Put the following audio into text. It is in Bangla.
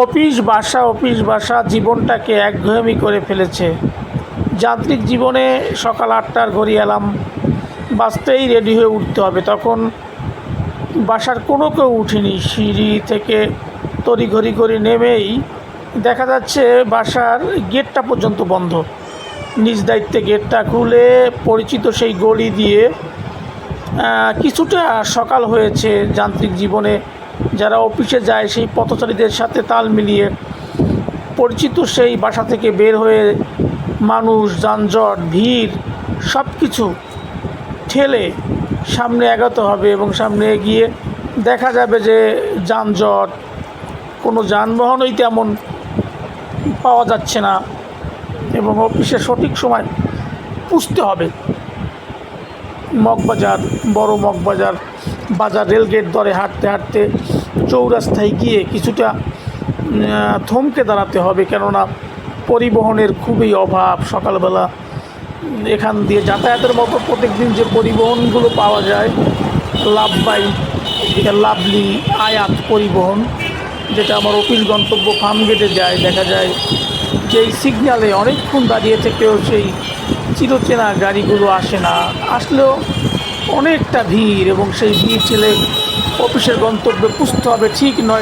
অফিস বাসা জীবনটাকে একঘেয়েমি করে ফেলেছে। যান্ত্রিক জীবনে সকাল ৮টার ঘড়ি অ্যালার্ম বাজতেই রেডি হয়ে উঠতে হবে। তখন বাসার কোনো কেউ উঠেনি। সিঁড়ি থেকে তড়িঘড়ি করে নেমেই দেখা যাচ্ছে বাসার গেটটা পর্যন্ত বন্ধ। নিজ দায়িত্বে গেটটা খুলে পরিচিত সেই গলি দিয়ে কিছুটা সকাল হয়েছে। যান্ত্রিক জীবনে যারা অফিসে যায় সেই পথচারীদের সাথে তাল মিলিয়ে পরিচিত সেই বাসা থেকে বের হয়ে মানুষ, যানজট, ভিড় সব কিছু ঠেলে সামনে এগোতে হবে এবং সামনে এগিয়ে দেখা যাবে যে যানজট, কোনো যানবাহনই তেমন পাওয়া যাচ্ছে না এবং অফিসে সঠিক সময় পুষতে হবে। মগবাজার, বড় মগবাজার বাজার, রেলগেট ধরে হাঁটতে হাঁটতে চৌরাস্তায় গিয়ে কিছুটা থমকে দাঁড়াতে হবে, কেননা পরিবহনের খুবই অভাব। সকালবেলা এখান দিয়ে যাতায়াতের মতো প্রত্যেকদিন যে পরিবহনগুলো পাওয়া যায়, লাভবাই, লাভলি, আয়াত পরিবহন, যেটা আমার অফিস গন্তব্য ফার্মগেটে যায়, দেখা যায় যে এই সিগন্যালে অনেকক্ষণ দাঁড়িয়ে থেকেও সেই চিরচেনা গাড়িগুলো আসে না। আসলেও অনেকটা ভিড় এবং সেই ভিড় ঠেলে অফিসের গন্তব্যে পৌঁছতে হবে ঠিক ৯